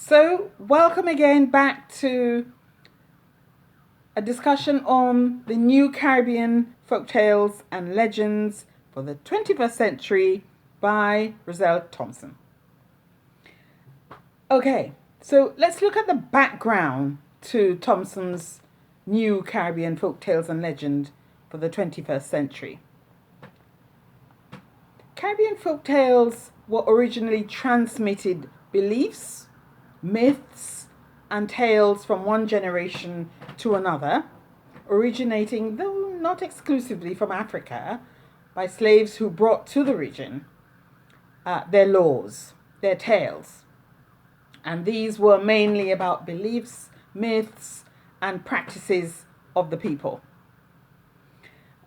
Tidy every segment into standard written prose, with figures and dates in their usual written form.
So, welcome again back to a discussion on the new Caribbean folktales and legends for the 21st century by Roselle Thompson. Okay, so let's look at the background to Thompson's new Caribbean folktales and legend for the 21st century. Caribbean folktales were originally transmitted beliefs, myths, and tales from one generation to another, originating, though not exclusively, from Africa by slaves who brought to the region their laws, their tales. And these were mainly about beliefs, myths, and practices of the people.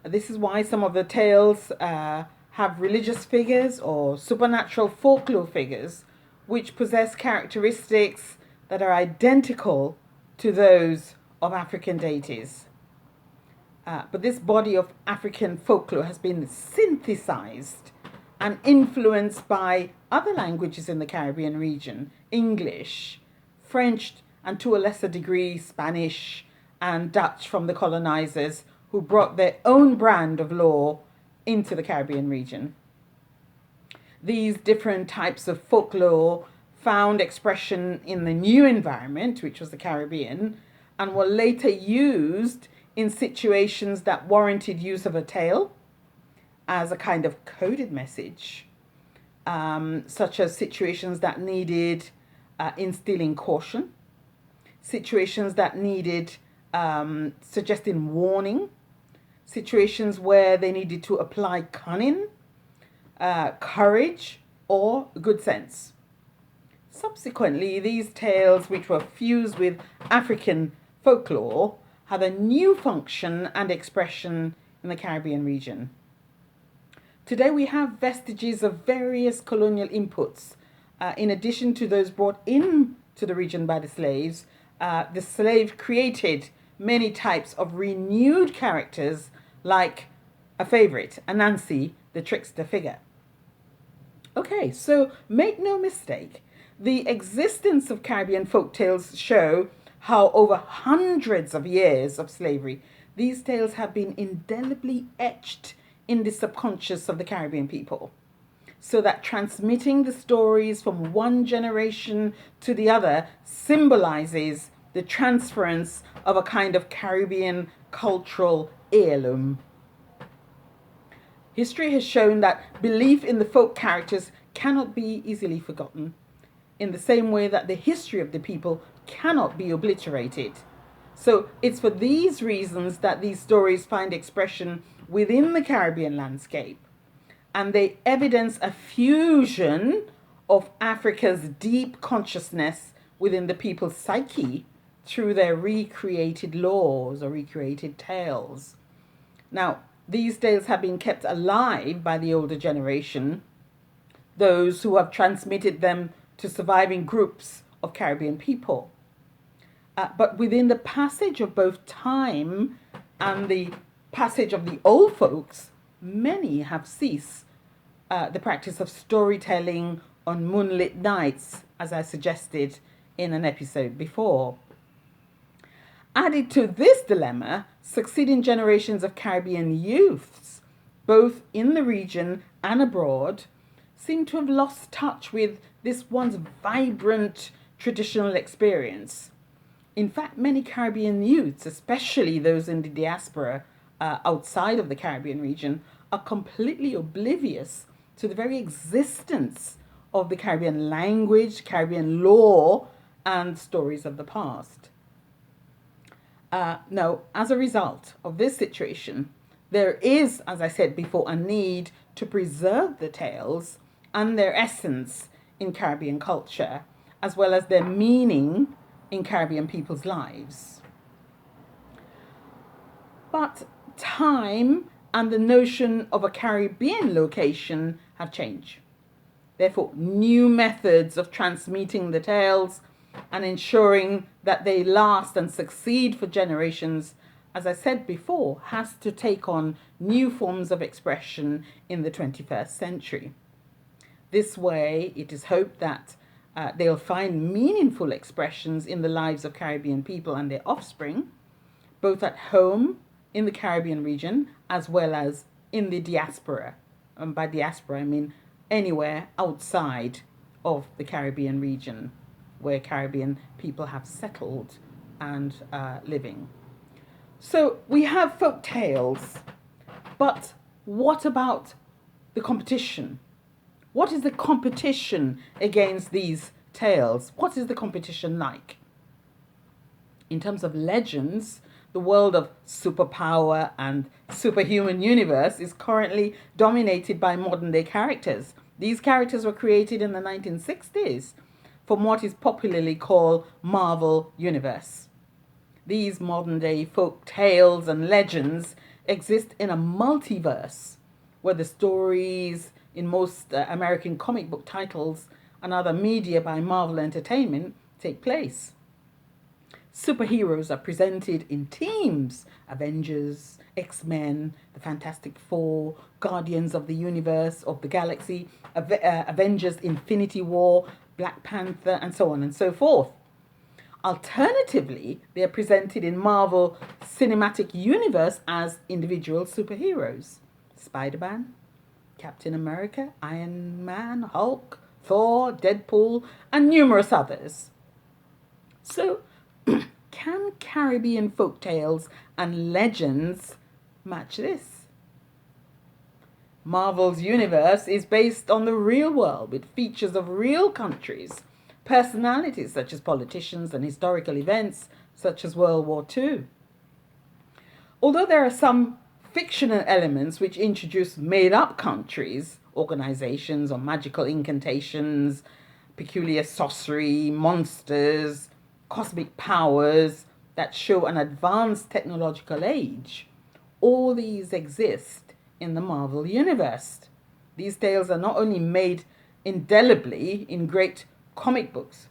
This is why some of the tales have religious figures or supernatural folklore figures which possess characteristics that are identical to those of African deities. But this body of African folklore has been synthesized and influenced by other languages in the Caribbean region: English, French, and to a lesser degree Spanish and Dutch from the colonizers who brought their own brand of lore into the Caribbean region. These different types of folklore found expression in the new environment, which was the Caribbean, and were later used in situations that warranted use of a tale as a kind of coded message, such as situations that needed instilling caution, situations that needed suggesting warning, situations where they needed to apply cunning, courage, or good sense. Subsequently, these tales, which were fused with African folklore, had a new function and expression in the Caribbean region. Today we have vestiges of various colonial inputs. In addition to those brought into the region by the slaves, the slave created many types of renewed characters, like a favorite, Anansi, the trickster figure. Okay, so make no mistake, the existence of Caribbean folktales show how over hundreds of years of slavery, these tales have been indelibly etched in the subconscious of the Caribbean people, so that transmitting the stories from one generation to the other symbolizes the transference of a kind of Caribbean cultural heirloom. History has shown that belief in the folk characters cannot be easily forgotten, in the same way that the history of the people cannot be obliterated. So it's for these reasons that these stories find expression within the Caribbean landscape, and they evidence a fusion of Africa's deep consciousness within the people's psyche through their recreated laws or recreated tales. Now, these tales have been kept alive by the older generation, those who have transmitted them to surviving groups of Caribbean people. But within the passage of both time and the passage of the old folks, many have ceased the practice of storytelling on moonlit nights, as I suggested in an episode before. Added to this dilemma, succeeding generations of Caribbean youths, both in the region and abroad, seem to have lost touch with this once vibrant traditional experience. In fact, many Caribbean youths, especially those in the diaspora outside of the Caribbean region, are completely oblivious to the very existence of the Caribbean language, Caribbean lore, and stories of the past. Now, as a result of this situation, there is, as I said before, a need to preserve the tales and their essence in Caribbean culture, as well as their meaning in Caribbean people's lives. But time and the notion of a Caribbean location have changed. Therefore, new methods of transmitting the tales and ensuring that they last and succeed for generations, as I said before, has to take on new forms of expression in the 21st century. This way, it is hoped that They'll find meaningful expressions in the lives of Caribbean people and their offspring, both at home in the Caribbean region as well as in the diaspora. And by diaspora, I mean anywhere outside of the Caribbean region where Caribbean people have settled and living. So we have folk tales, but what about the competition? What is the competition against these tales? What is the competition like? In terms of legends, the world of superpower and superhuman universe is currently dominated by modern day characters. These characters were created in the 1960s from what is popularly called Marvel Universe. These modern day folk tales and legends exist in a multiverse where the stories in most American comic book titles and other media by Marvel Entertainment take place. Superheroes are presented in teams: Avengers, X-Men, the Fantastic Four, Guardians of the Universe, of the Galaxy, Avengers Infinity War, Black Panther, and so on and so forth. Alternatively, they are presented in Marvel Cinematic Universe as individual superheroes: Spider-Man, Captain America, Iron Man, Hulk, Thor, Deadpool, and numerous others. So, can Caribbean folktales and legends match this? Marvel's universe is based on the real world with features of real countries, personalities such as politicians, and historical events such as World War II. Although there are some fictional elements which introduce made-up countries, organizations, or magical incantations, peculiar sorcery, monsters, cosmic powers that show an advanced technological age, all these exist in the Marvel Universe. These tales are not only made indelibly in great comic books,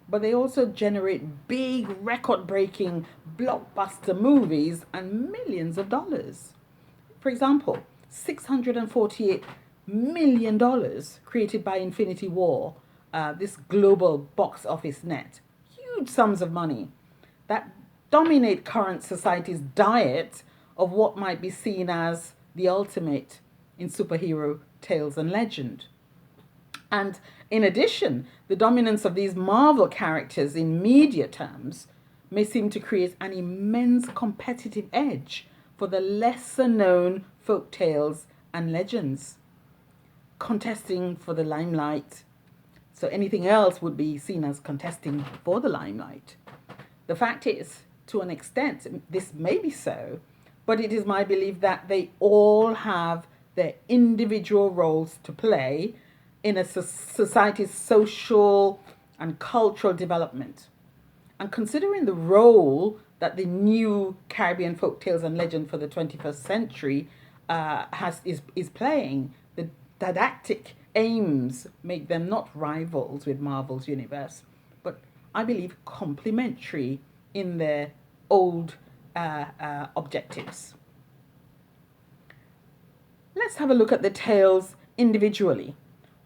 but they also generate big record-breaking blockbuster movies and millions of dollars. For example, $648 million created by Infinity War, this global box office net. Huge sums of money that dominate current society's diet of what might be seen as the ultimate in superhero tales and legend. And in addition, the dominance of these Marvel characters in media terms may seem to create an immense competitive edge for the lesser known folk tales and legends, contesting for the limelight. So anything else would be seen as contesting for the limelight. The fact is, to an extent, this may be so, but it is my belief that they all have their individual roles to play in a society's social and cultural development. And considering the role that the new Caribbean folktales and legend for the 21st century is playing, the didactic aims make them not rivals with Marvel's universe, but I believe complementary in their old objectives. Let's have a look at the tales individually.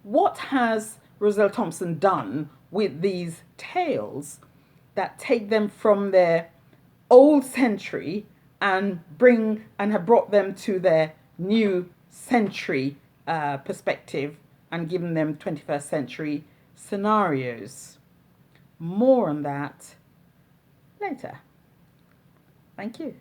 What has Roselle Thompson done with these tales that take them from their old century and have brought them to their new century perspective and given them 21st century scenarios? More on that later. Thank you.